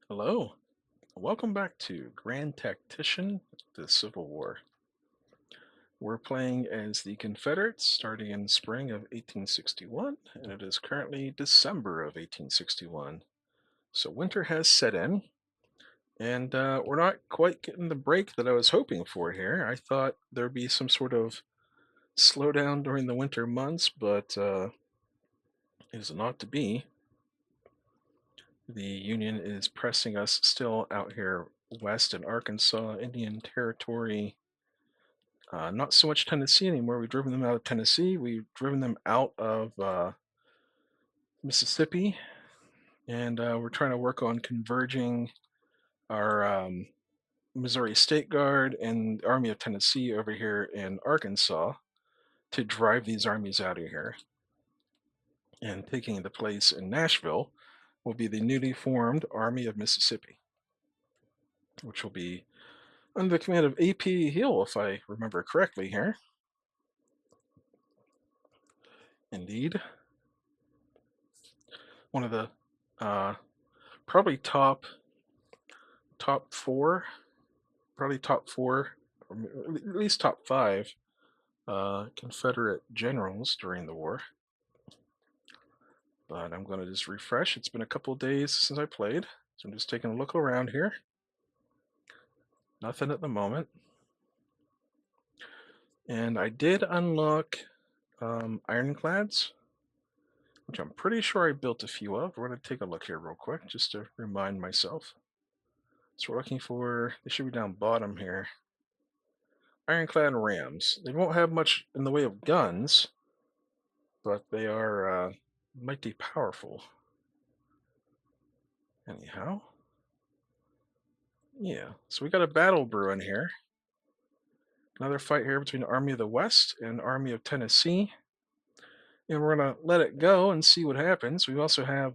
Hello, welcome back to Grand Tactician, the Civil War. We're playing as the Confederates starting in spring of 1861, and it is currently December of 1861. So winter has set in, and we're not quite getting the break that I was hoping for here. I thought there'd be some sort of slowdown during the winter months, but it is not to be. The Union is pressing us still out here west in Arkansas, Indian Territory. Not so much Tennessee anymore. We've driven them out of Tennessee. We've driven them out of Mississippi, and we're trying to work on converging our Missouri State Guard and the Army of Tennessee over here in Arkansas to drive these armies out of here. And taking the place in Nashville will be the newly formed Army of Mississippi, which will be under the command of A.P. Hill, if I remember correctly here. Indeed. One of the probably top four, probably top four, or at least top five Confederate generals during the war. But I'm going to just refresh. It's been a couple of days since I played, so I'm just taking a look around here. Nothing at the moment. And I did unlock ironclads, which I'm pretty sure I built a few of. We're going to take a look here real quick, just to remind myself. So we're looking for, they should be down bottom here. Ironclad rams. They won't have much in the way of guns, but they are mighty powerful. Anyhow, yeah. So we got a battle brewing here. Another fight here between the Army of the West and Army of Tennessee. And we're going to let it go and see what happens. We also have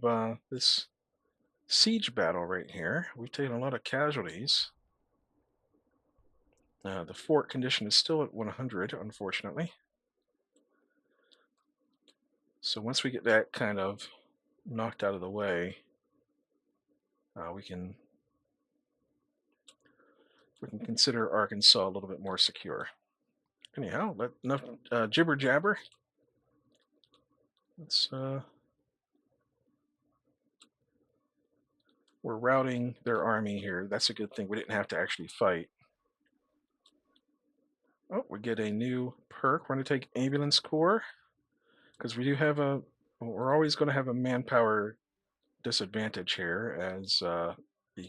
this siege battle right here. We've taken a lot of casualties. The fort condition is still at 100, unfortunately. So once we get that kind of knocked out of the way, we can consider Arkansas a little bit more secure. Anyhow, enough jibber jabber. Let's we're routing their army here. That's a good thing. We didn't have to actually fight. Oh, we get a new perk. We're going to take Ambulance Corps because we do have we're always going to have a manpower disadvantage here as the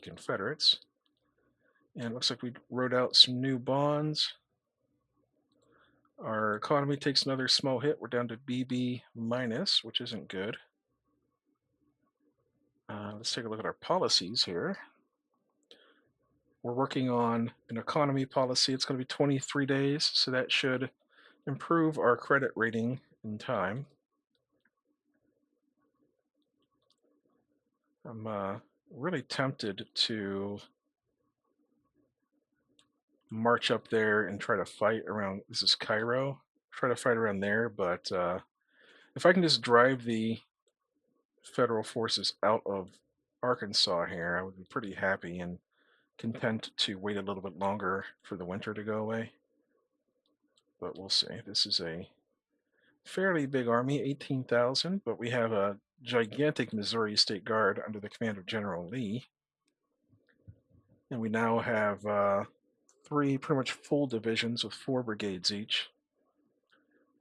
Confederates. And it looks like we wrote out some new bonds. Our economy takes another small hit. We're down to BB minus, which isn't good. Let's take a look at our policies here. We're working on an economy policy. It's going to be 23 days, so that should improve our credit rating in time. I'm really tempted to march up there and try to fight around, this is Cairo, try to fight around there, but if I can just drive the federal forces out of Arkansas here, I would be pretty happy and content to wait a little bit longer for the winter to go away. But we'll see. This is a fairly big army, 18,000, but we have a gigantic Missouri State Guard under the command of General Lee. And we now have 3 pretty much full divisions with 4 brigades each.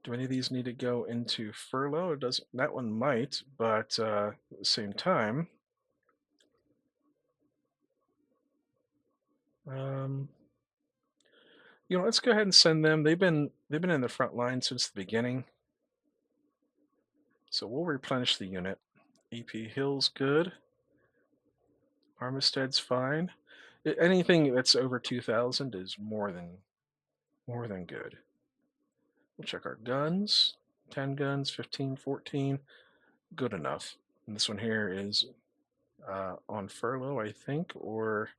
Do any of these need to go into furlough? It doesn't. That one might, but at the same time, let's go ahead and send them. They've been in the front line since the beginning, so we'll replenish the unit. EP Hill's good. Armistead's fine. Anything that's over 2,000 is more than good. We'll check our guns. 10 guns, 15, 14. Good enough. And this one here is on furlough, I think, or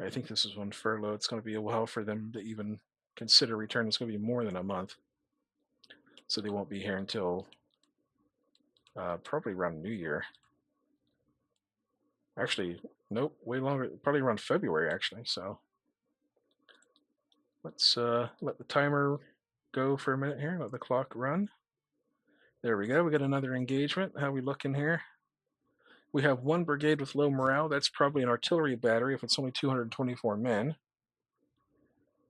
I think this is on furlough. It's going to be a while for them to even consider return. It's going to be more than a month. So they won't be here until probably around New Year. Actually, nope, way longer. Probably around February actually. So let's let the timer go for a minute here. Let the clock run. There we go. We got another engagement. How we looking here? We have one brigade with low morale. That's probably an artillery battery if it's only 224 men.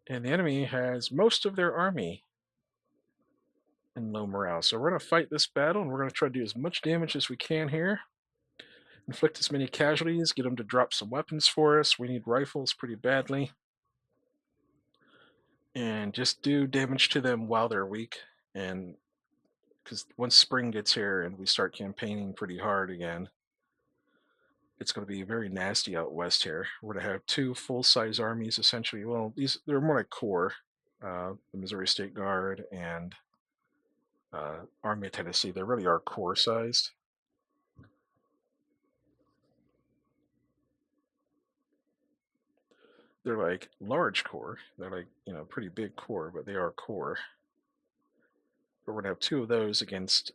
And the enemy has most of their army in low morale. So we're going to fight this battle, and we're going to try to do as much damage as we can here. Inflict as many casualties, get them to drop some weapons for us. We need rifles pretty badly. And just do damage to them while they're weak. And because once spring gets here and we start campaigning pretty hard again, it's going to be very nasty out west here. We're going to have two full-size armies essentially. Well, they're more like corps, the Missouri State Guard and Army of Tennessee. They really are corps-sized. They're like large corps. They're like, pretty big corps, but they are corps. But we're going to have two of those against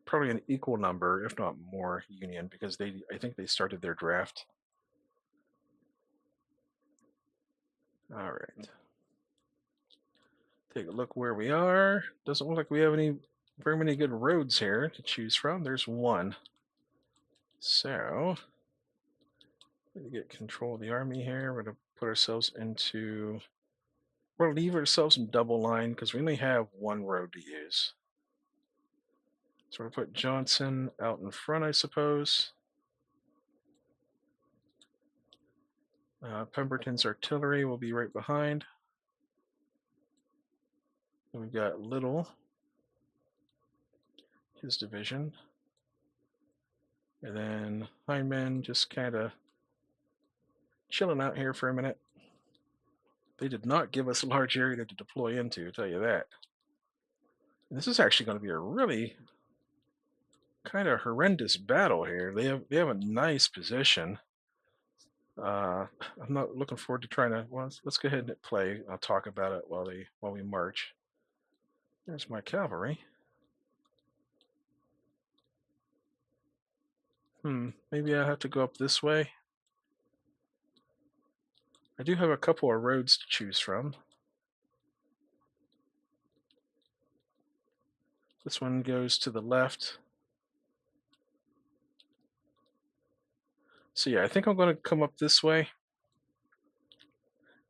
probably an equal number, if not more, Union, because I think they started their draft. All right. Take a look where we are. Doesn't look like we have very many good roads here to choose from. There's one. So, we're going to get control of the army here. We're going to put ourselves into... We're going to leave ourselves in double line because we only have one road to use. So we're going to put Johnson out in front, I suppose. Pemberton's artillery will be right behind. And we've got Little, his division. And then Hindman just kind of chilling out here for a minute. They did not give us a large area to deploy into, I'll tell you that. And this is actually going to be a really kind of horrendous battle here. They have a nice position. I'm not looking forward to trying to. Well, let's go ahead and play. I'll talk about it while we march. There's my cavalry. Maybe I have to go up this way. I do have a couple of roads to choose from. This one goes to the left. So yeah, I think I'm going to come up this way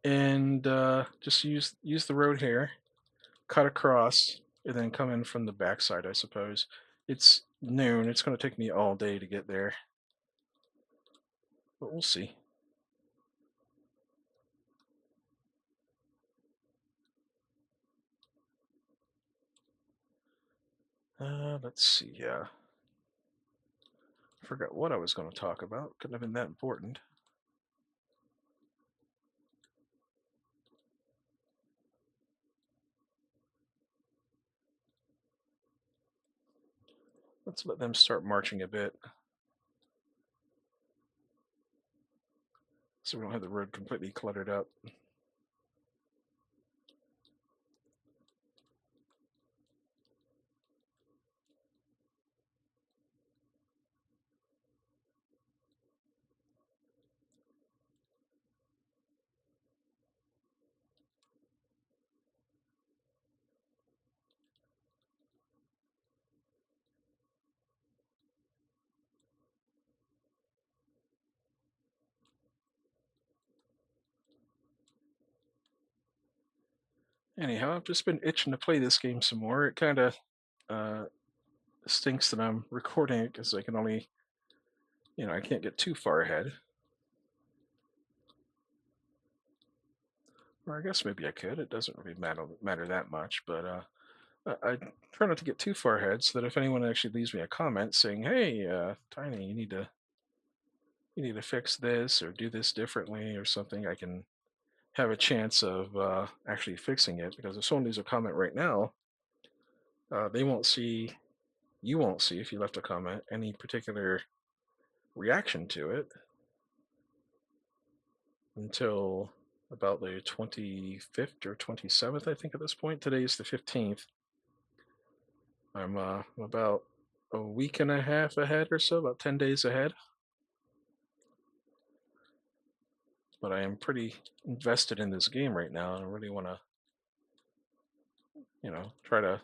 and just use the road here, cut across, and then come in from the backside, I suppose. It's noon. It's going to take me all day to get there, but we'll see. Let's see. Yeah, I forgot what I was going to talk about. Couldn't have been that important. Let's let them start marching a bit, so we don't have the road completely cluttered up. Anyhow, I've just been itching to play this game some more. It kind of stinks that I'm recording it because I can only, I can't get too far ahead. Or I guess maybe I could. It doesn't really matter that much, but I try not to get too far ahead so that if anyone actually leaves me a comment saying, "Hey, Tiny, you need to fix this or do this differently or something," I can have a chance of actually fixing it. Because if someone leaves a comment right now, they won't see, you won't see if you left a comment any particular reaction to it until about the 25th or 27th, I think, at this point. Today is the 15th. I'm about a week and a half ahead or so, about 10 days ahead. but I am pretty invested in this game right now, and I really want to, try to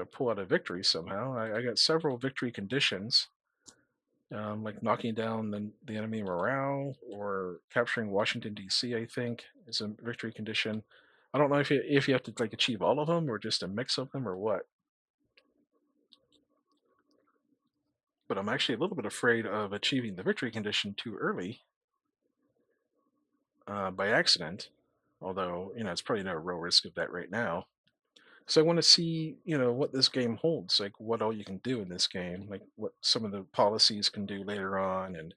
pull out a victory somehow. I got several victory conditions, like knocking down the enemy morale or capturing Washington D.C. I think is a victory condition. I don't know if you have to like achieve all of them or just a mix of them or what. But I'm actually a little bit afraid of achieving the victory condition too early by accident. Although it's probably no real risk of that right now. So I want to see, what this game holds, like what all you can do in this game, like what some of the policies can do later on, and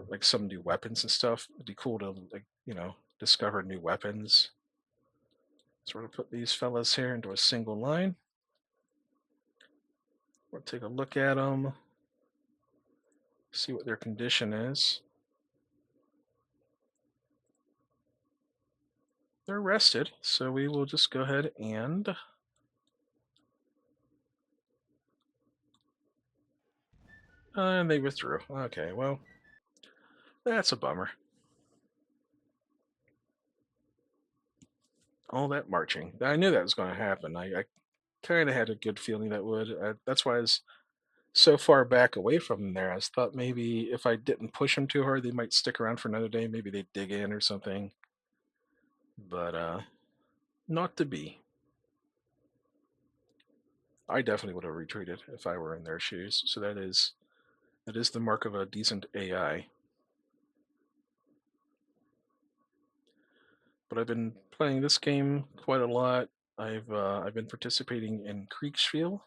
like some new weapons and stuff. It'd be cool to like, discover new weapons. So we're gonna put these fellas here into a single line. We'll take a look at them, see what their condition is. They're rested, so we will just go ahead and they withdrew. Okay, well, that's a bummer. All that marching. I knew that was going to happen. I kind of had a good feeling that would. That's why I was so far back away from them there. I thought maybe if I didn't push them too hard, they might stick around for another day. Maybe they'd dig in or something. But not to be. I definitely would have retreated if I were in their shoes. So that is the mark of a decent AI. But I've been playing this game quite a lot. I've been participating in Kriegspiel,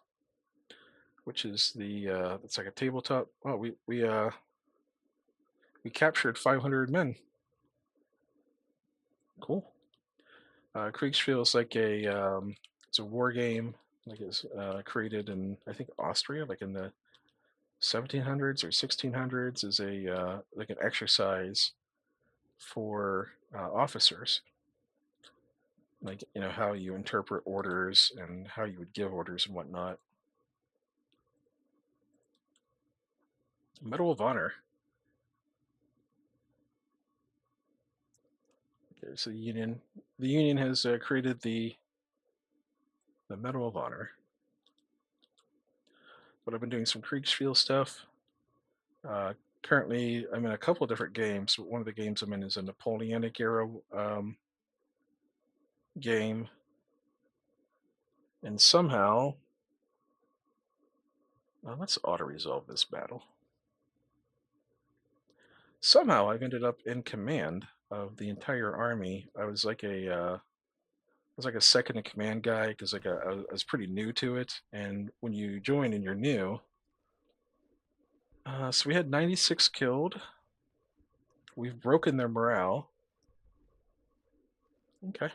which is it's like a tabletop. Oh, we captured 500 men. Cool. Kriegspiel is like it's a war game. Like it's created in I think Austria, like in the 1700s or 1600s, is a like an exercise for officers, like how you interpret orders and how you would give orders and whatnot. Medal of Honor. Okay, so the Union has created the Medal of Honor. But I've been doing some Kriegsspiel stuff. Uh, Currently, I'm in a couple of different games. One of the games I'm in is a Napoleonic era game, and somehow, let's auto resolve this battle. Somehow, I've ended up in command of the entire army. I was like a second in command guy because I was pretty new to it. And when you join and you're new, so we had 96 killed. We've broken their morale. Okay.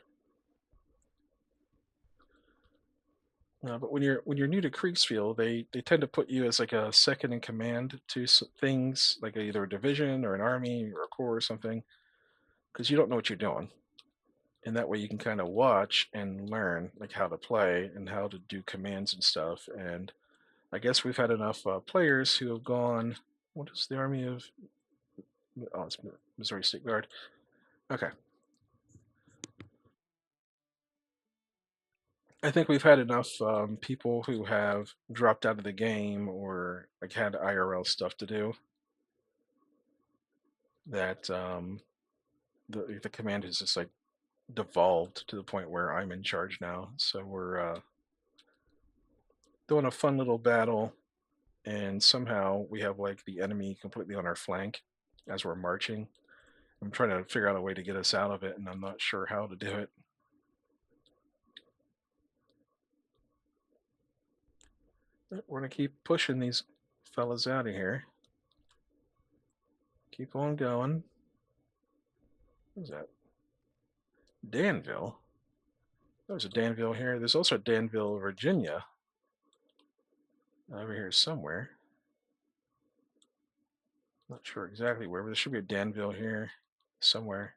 But when you're new to Kriegsfield, they tend to put you as like a second in command to things like either a division or an army or a corps or something, because you don't know what you're doing, and that way you can kind of watch and learn like how to play and how to do commands and stuff. And I guess we've had enough players who have gone. What is the army of? Oh, it's Missouri State Guard. Okay, I think we've had enough people who have dropped out of the game or like had IRL stuff to do that the command has just like devolved to the point where I'm in charge now. So we're doing a fun little battle, and somehow we have like the enemy completely on our flank as we're marching. I'm trying to figure out a way to get us out of it, and I'm not sure how to do it. We're gonna keep pushing these fellas out of here. Keep on going. What is that? Danville. There's a Danville here. There's also Danville, Virginia, over here somewhere. Not sure exactly where, but there should be a Danville here somewhere.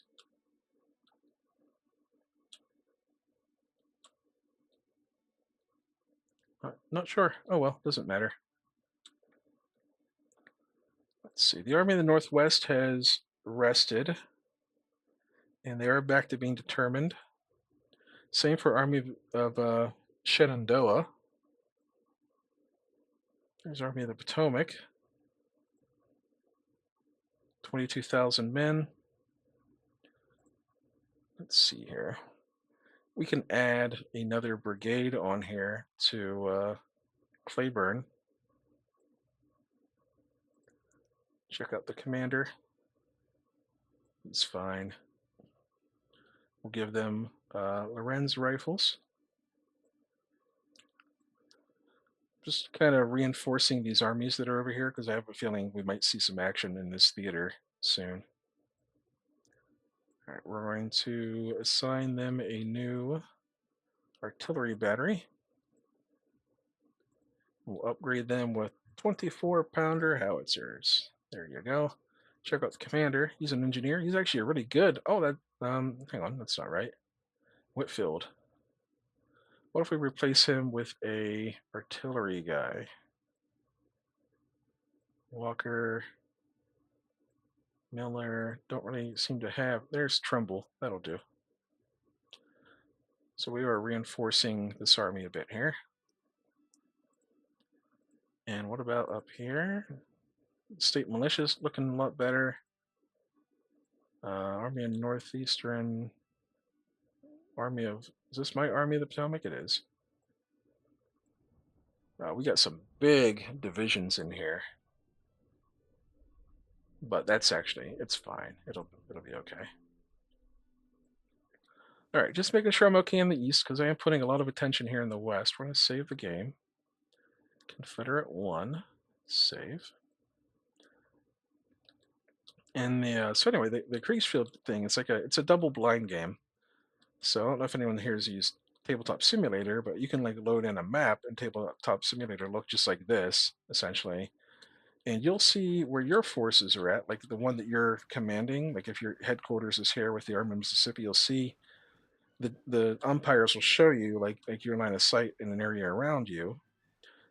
Not sure. Oh well, doesn't matter. Let's see. The Army of the Northwest has rested. And they are back to being determined. Same for Army of Shenandoah. There's Army of the Potomac. 22,000 men. Let's see here. We can add another brigade on here to Claiborne. Check out the commander. He's fine. We'll give them Lorenz rifles. Just kind of reinforcing these armies that are over here because I have a feeling we might see some action in this theater soon. All right, we're going to assign them a new artillery battery. We'll upgrade them with 24-pounder howitzers. There you go. Check out the commander. He's an engineer. He's actually a really good. Oh, that. Hang on, that's not right. Whitfield. What if we replace him with a artillery guy? Walker, Miller. Don't really seem to have. There's Trumbull. That'll do. So we are reinforcing this army a bit here. And what about up here? State militia's looking a lot better. Army of Northeastern. Army of. Is this my Army of the Potomac? It is. We got some big divisions in here. But that's actually, it's fine. It'll be okay. All right, just making sure I'm okay in the east because I am putting a lot of attention here in the west. We're going to save the game. Confederate 1, save. And so anyway, the Kriegsfield thing, it's a double blind game. So I don't know if anyone here has used Tabletop Simulator, but you can like load in a map and Tabletop Simulator look just like this, essentially. And you'll see where your forces are at, like the one that you're commanding. Like if your headquarters is here with the Army of Mississippi, you'll see the umpires will show you like your line of sight in an area around you,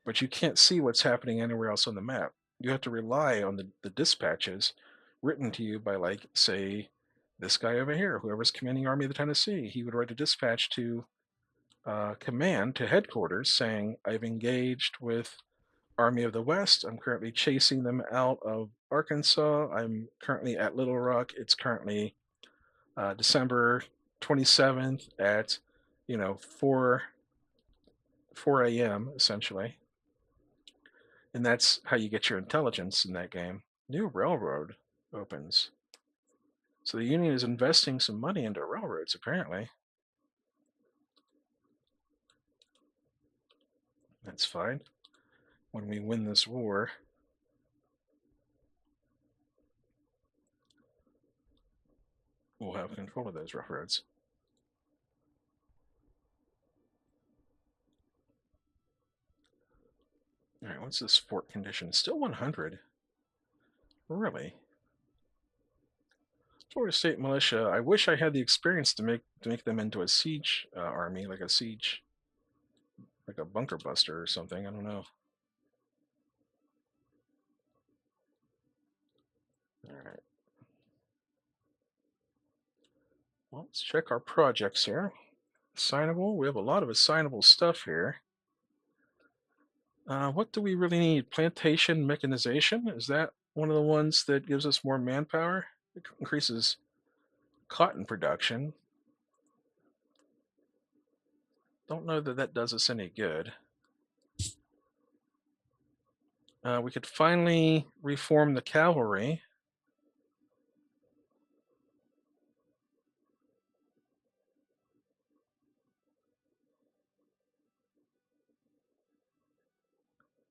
but you can't see what's happening anywhere else on the map. You have to rely on the dispatches written to you by, like, say, this guy over here, whoever's commanding Army of the Tennessee. He would write a dispatch to command to headquarters saying, I've engaged with Army of the West. I'm currently chasing them out of Arkansas. I'm currently at Little Rock. It's currently December 27th at 4 a.m. essentially. And that's how you get your intelligence in that game. New railroad opens. So the Union is investing some money into railroads, apparently. That's fine. When we win this war, we'll have control of those railroads. All right, what's this fort condition? Still 100. Really? Florida State Militia. I wish I had the experience to make them into a siege army, like a siege, like a bunker buster or something. I don't know. All right. Well, let's check our projects here. Assignable. We have a lot of assignable stuff here. What do we really need? Plantation mechanization? Is that one of the ones that gives us more manpower? It increases cotton production. Don't know that that does us any good. We could finally reform the cavalry.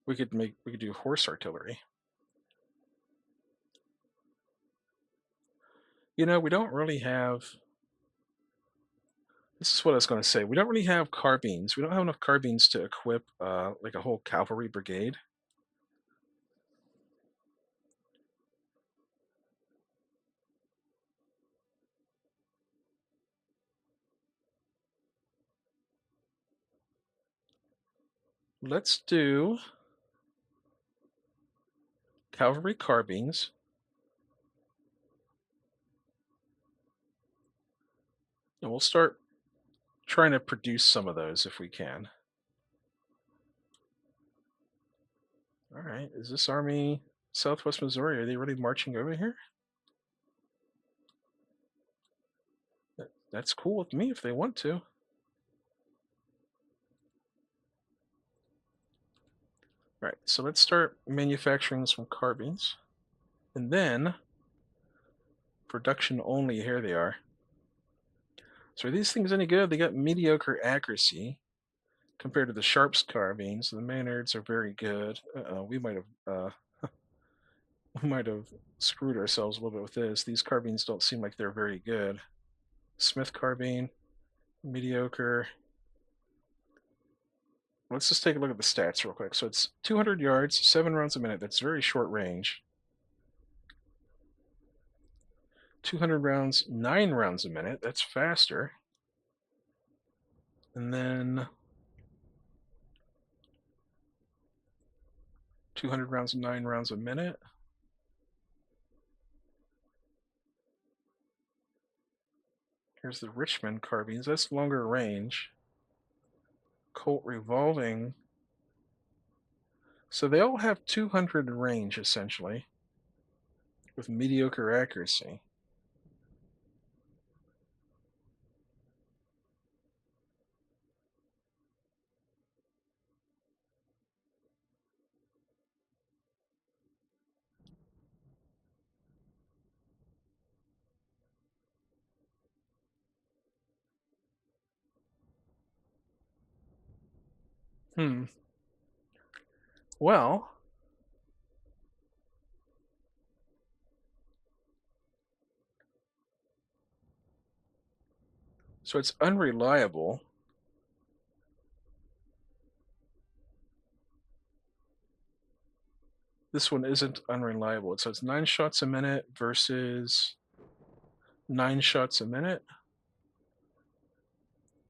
We could do horse artillery. We don't really have. This is what I was going to say. We don't really have carbines. We don't have enough carbines to equip like a whole cavalry brigade. Let's do cavalry carbines. And we'll start trying to produce some of those if we can. All right, is this army Southwest Missouri? Are they really marching over here? That's cool with me if they want to. All right, so let's start manufacturing some carbines. And then production only, here they are. So are these things any good? They got mediocre accuracy compared to the Sharps carbines. The Maynards are very good. We might have we might have screwed ourselves a little bit with this. These carbines don't seem like they're very good. Smith carbine, mediocre. Let's just take a look at the stats real quick. So it's 200 yards, 7 rounds a minute. That's very short range. 200 rounds, 9 rounds a minute. That's faster. And then 200 rounds, 9 rounds a minute. Here's the Richmond carbines. That's longer range. Colt revolving. So they all have 200 range, essentially, with mediocre accuracy. Well, so it's unreliable. This one isn't unreliable. So it's 9 shots a minute versus 9 shots a minute.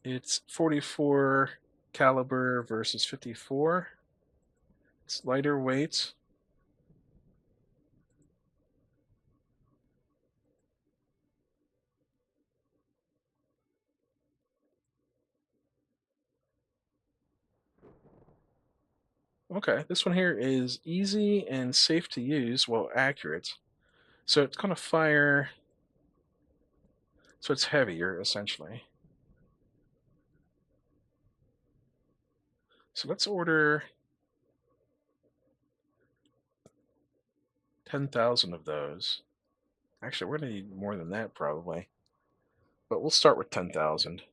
It's 44 caliber versus 54. It's lighter weight. Okay, this one here is easy and safe to use, well, accurate. So it's going to fire, so it's heavier, essentially. So let's order 10,000 of those. Actually, we're going to need more than that, probably. But we'll start with 10,000.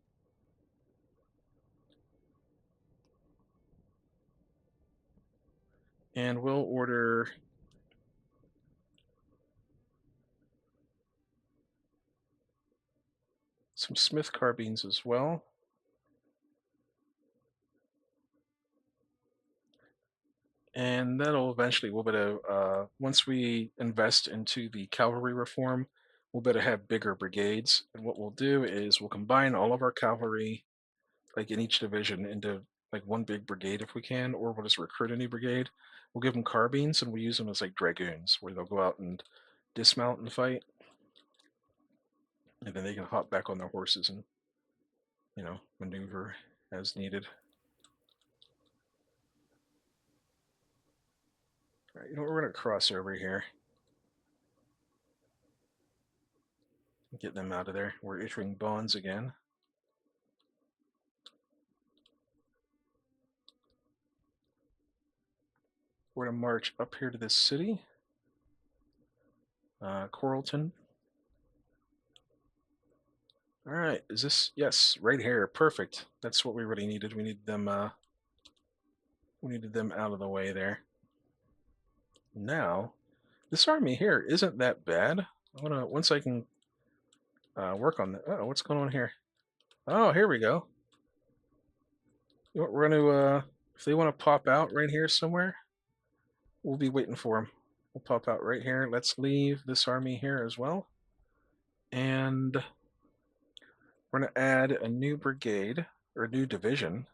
And we'll order some Smith carbines as well. And that'll eventually, we'll better, once we invest into the cavalry reform, we'll better have bigger brigades. And what we'll do is we'll combine all of our cavalry, like in each division, into like one big brigade if we can, or we'll just recruit any brigade. We'll give them carbines and we'll use them as like dragoons, where they'll go out and dismount and fight. And then they can hop back on their horses and, maneuver as needed. All right, we're going to cross over here. Get them out of there. We're issuing bonds again. We're going to march up here to this city. Coralton. All right, is this, yes, right here, perfect. That's what we really needed. We needed them out of the way there. Now, this army here isn't that bad. Once I can work on that. Oh, what's going on here? Oh, here we go. We're going to, if they want to pop out right here somewhere, we'll be waiting for them. We'll pop out right here. Let's leave this army here as well. And we're going to add a new brigade, or a new division,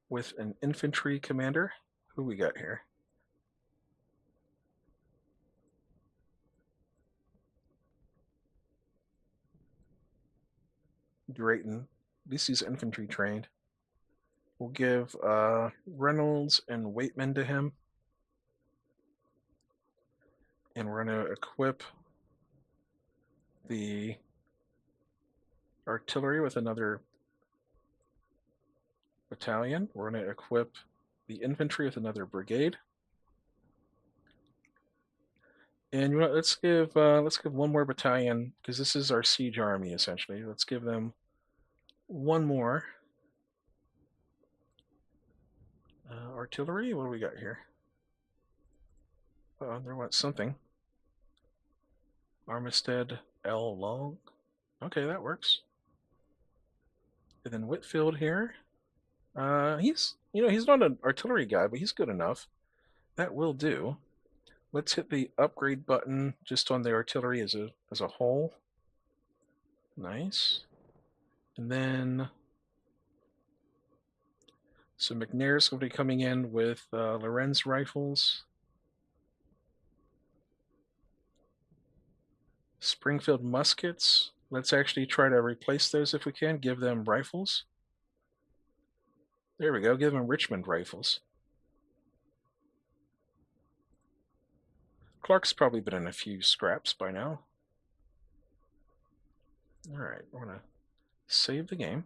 with an infantry commander. Who we got here? Drayton. At least he's infantry trained. We'll give Reynolds and Waitman to him. And we're going to equip the artillery with another battalion. We're going to equip the infantry with another brigade. And you know, let's give one more battalion, because this is our siege army essentially. Let's give them one more artillery. What do we got here? There went something. Armistead L. Long. Okay, that works. And then Whitfield here. He's not an artillery guy, but he's good enough. That will do. Let's hit the upgrade button just on the artillery as a whole. Nice. And then so McNair's going to be coming in with Lorenz rifles. Springfield muskets. Let's actually try to replace those if we can. Give them rifles. There we go. Give them Richmond rifles. Clark's probably been in a few scraps by now. Alright, we're going to save the game.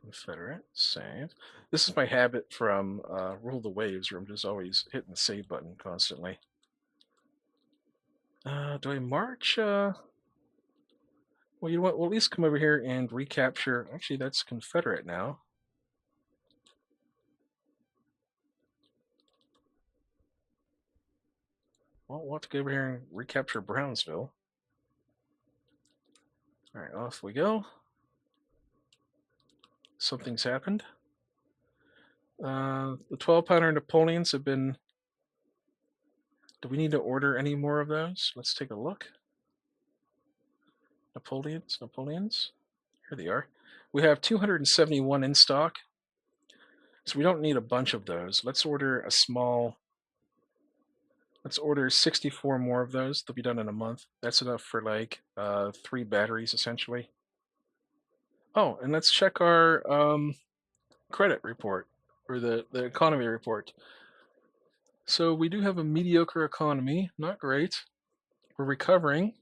Confederate, save. This is my habit from Rule the Waves, where I'm just always hitting the save button constantly. Do I march? Well, you know what? We'll at least come over here and recapture. Actually, that's Confederate now. Well, we'll have to go over here and recapture Brownsville. Alright, off we go. Something's happened. The 12-pounder Napoleons have been... Do we need to order any more of those? Let's take a look. Napoleons. Here they are. We have 271 in stock. So we don't need a bunch of those. Let's order a small... Let's order 64 more of those. They'll be done in a month. That's enough for like 3 batteries, essentially. Oh, and let's check our credit report, or the economy report. So we do have a mediocre economy, not great. We're recovering.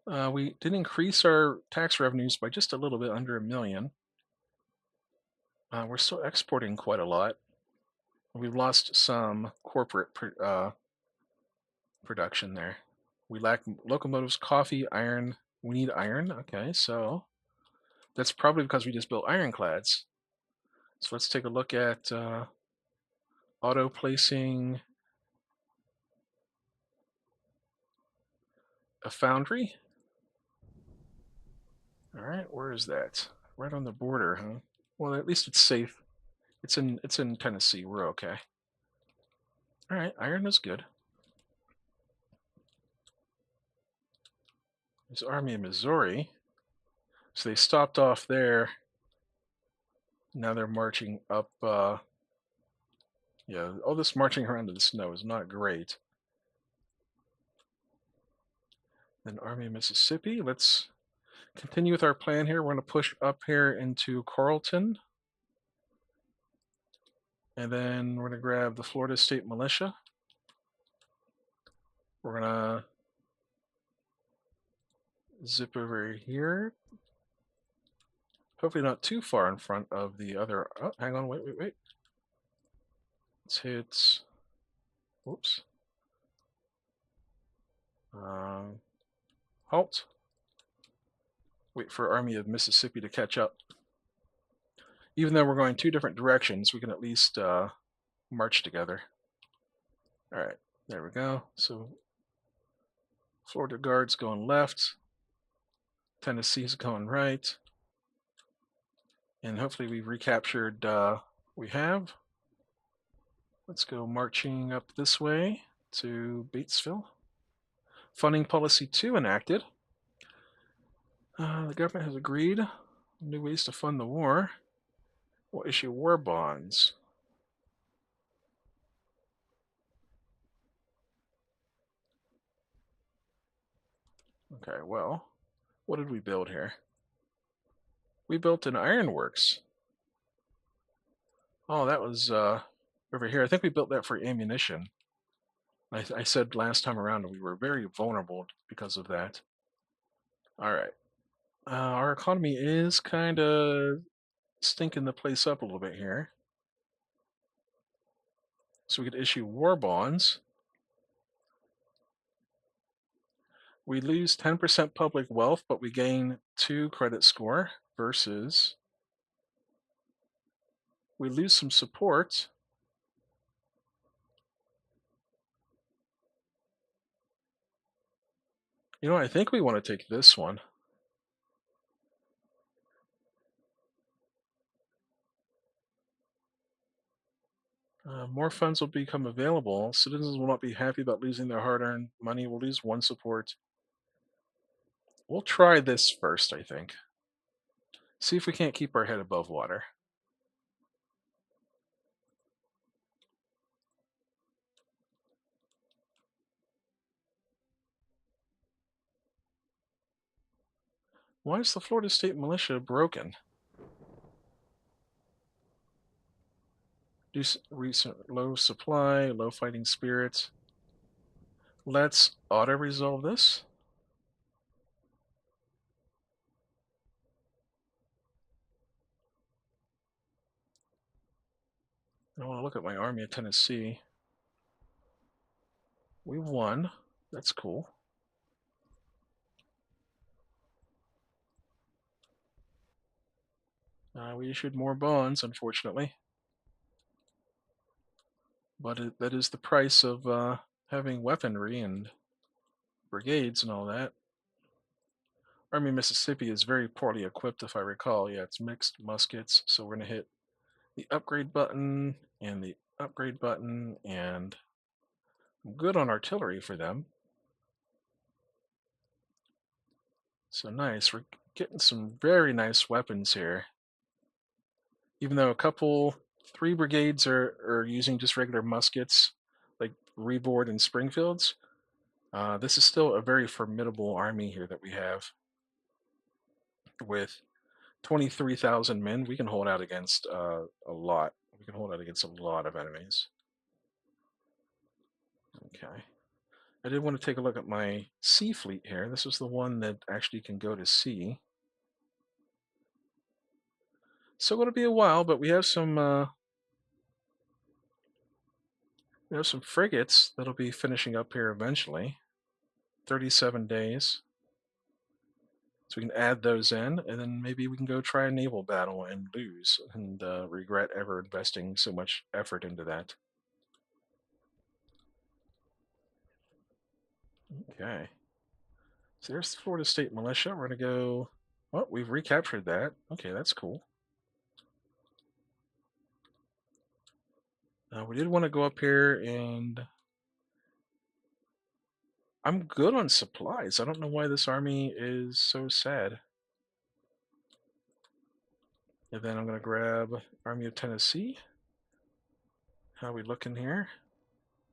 We did increase our tax revenues by just a little bit under $1 million. We're still exporting quite a lot. We've lost some corporate production there. We lack locomotives, coffee, iron. We need iron. Okay, so that's probably because we just built ironclads. So let's take a look at auto placing a foundry. All right, where is that? Right on the border, huh? Well, at least it's safe. It's in Tennessee. We're okay. All right, iron is good. There's Army of Missouri. So they stopped off there. Now they're marching up. Yeah, all this marching around in the snow is not great. Then Army of Mississippi. Let's continue with our plan here. We're going to push up here into Carlton. And then we're going to grab the Florida State Militia. We're going to zip over here. Hopefully not too far in front of the other... Oh, hang on, wait. Let's hit... Whoops. Halt. Wait for Army of Mississippi to catch up. Even though we're going 2 different directions, we can at least march together. All right, there we go. So Florida Guard's going left. Tennessee's going right. And hopefully we've recaptured, we have. Let's go marching up this way to Batesville. Funding Policy 2 enacted. The government has agreed new ways to fund the war. We'll issue war bonds. Okay, well, What did we build here? We built an ironworks. Oh, that was over here. I think we built that for ammunition. I said last time around we were very vulnerable because of that. All right. Our economy is kind of stinking the place up a little bit here. So we could issue war bonds. We lose 10% public wealth, but we gain 2 credit score versus we lose some support. You know, I think we want to take this one. More funds will become available. Citizens will not be happy about losing their hard-earned money. We'll lose 1 support. We'll try this first, I think. See if we can't keep our head above water. Why is the Florida State Militia broken? Recent low supply, low fighting spirits. Let's auto-resolve this. I want to look at my Army of Tennessee. We won. That's cool. We issued more bonds, unfortunately. But that is the price of having weaponry and brigades and all that. Army of Mississippi is very poorly equipped, if I recall. Yeah, it's mixed muskets, so we're going to hit the upgrade button and the upgrade button, and I'm good on artillery for them. So nice. We're getting some very nice weapons here. Even though 3 brigades are using just regular muskets, like Reboard and Springfields, this is still a very formidable army here that we have. With 23,000 men, we can hold out against a lot. We can hold out against a lot of enemies. Okay. I did want to take a look at my sea fleet here. This is the one that actually can go to sea. So it'll be a while, but we have some frigates that'll be finishing up here eventually. 37 days. So we can add those in, and then maybe we can go try a naval battle and lose, and regret ever investing so much effort into that. Okay. So there's the Florida State Militia. We're going to go... Oh, we've recaptured that. Okay, that's cool. We did want to go up here, and I'm good on supplies. I don't know why this army is so sad. And then I'm going to grab Army of Tennessee. How we looking here?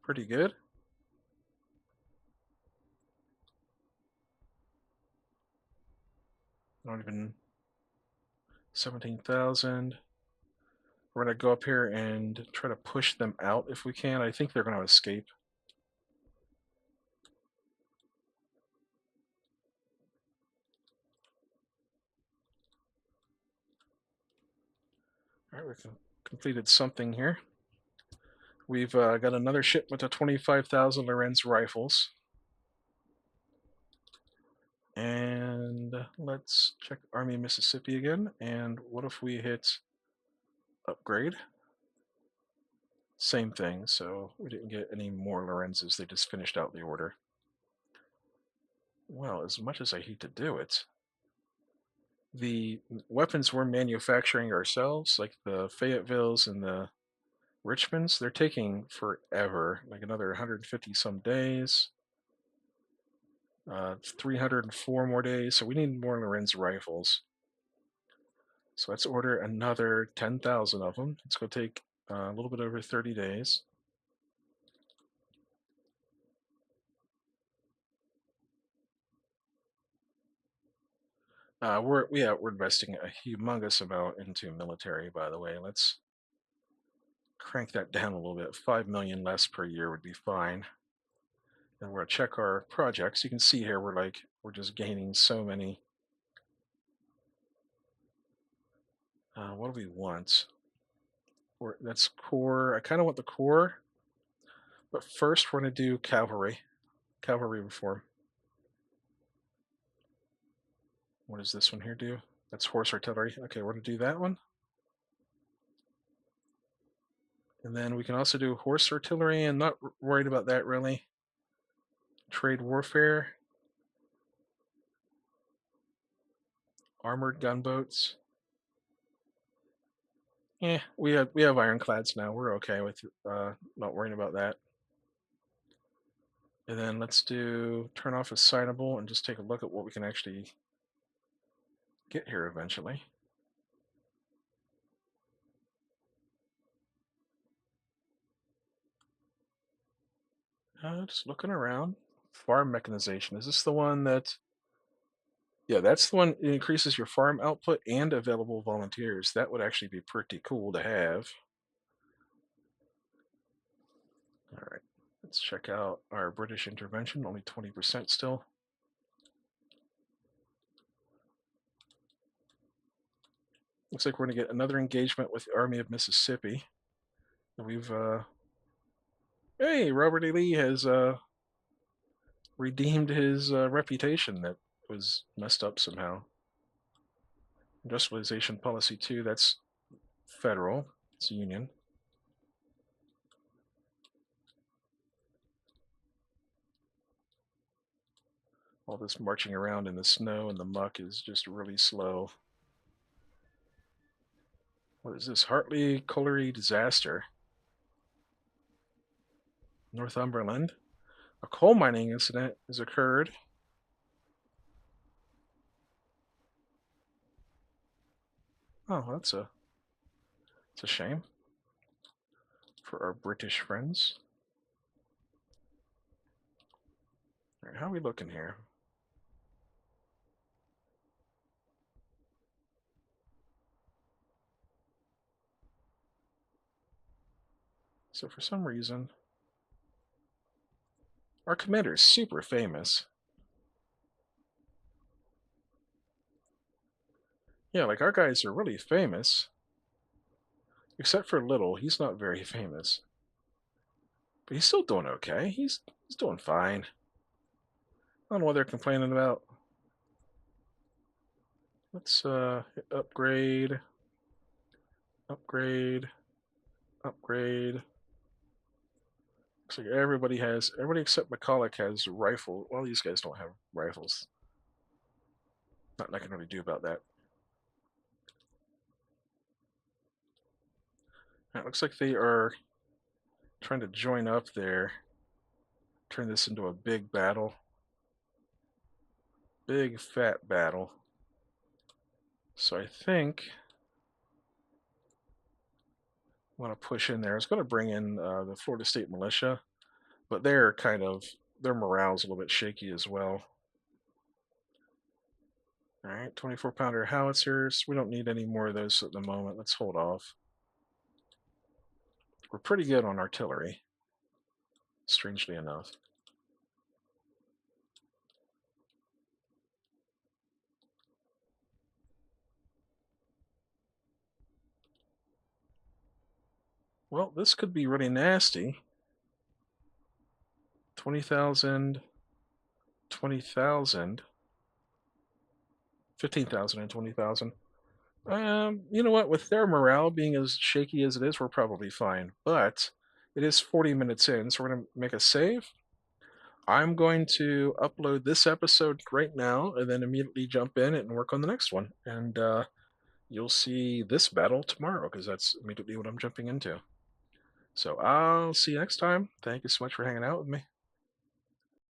Pretty good. Not even 17,000. We're going to go up here and try to push them out if we can. I think they're going to escape. All right, we've completed something here. We've got another shipment of 25,000 Lorenz rifles. And let's check Army of Mississippi again. And what if we hit upgrade? Same thing, so we didn't get any more Lorenzes. They just finished out the order. Well, as much as I hate to do it, the weapons we're manufacturing ourselves, like the Fayettevilles and the Richmonds, they're taking forever, like another 150 some days. 304 more days, so we need more Lorenz rifles. So let's order another 10,000 of them. It's going to take a little bit over 30 days. we're investing a humongous amount into military. By the way, let's crank that down a little bit. 5 million less per year would be fine. And we're gonna check our projects. You can see here we're just gaining so many. What do we want? That's core. I kind of want the core, but first we're gonna do cavalry reform. What does this one here do? That's horse artillery. Okay, we're gonna do that one. And then we can also do horse artillery, and not worried about that really. Trade warfare, armored gunboats. Yeah, we have ironclads now. We're okay with not worrying about that. And then let's do turn off assignable and just take a look at what we can actually get here eventually. Just looking around. Farm mechanization. Is this the one that? Yeah, that's the one. It increases your farm output and available volunteers. That would actually be pretty cool to have. All right, let's check out our British intervention. Only 20% still. Looks like we're going to get another engagement with the Army of Mississippi. We've hey, Robert E. Lee has redeemed his reputation that was messed up somehow. Industrialization policy 2, that's federal, it's union. All this marching around in the snow and the muck is just really slow. What is this? Hartley Colliery disaster. Northumberland. A coal mining incident has occurred. Oh, it's a shame for our British friends. All right, how are we looking here? So for some reason, our commander is super famous. Yeah, like our guys are really famous. Except for Little, he's not very famous. But he's still doing okay. He's doing fine. I don't know what they're complaining about. Let's upgrade, upgrade, upgrade. Looks like everybody except McCulloch has rifle. Well, these guys don't have rifles. Nothing I can really do about that. It looks like they are trying to join up there, turn this into a big battle. Big fat battle. So I think I want to push in there. I was going to bring in the Florida State Militia, but their morale's a little bit shaky as well. All right, 24-pounder howitzers. We don't need any more of those at the moment. Let's hold off. We're pretty good on artillery, strangely enough. Well, this could be really nasty. 20,000, 20,000, 15,000 and 20,000. You know what? With their morale being as shaky as it is, we're probably fine. But it is 40 minutes in, so we're going to make a save. I'm going to upload this episode right now and then immediately jump in and work on the next one. And you'll see this battle tomorrow because that's immediately what I'm jumping into. So I'll see you next time. Thank you so much for hanging out with me.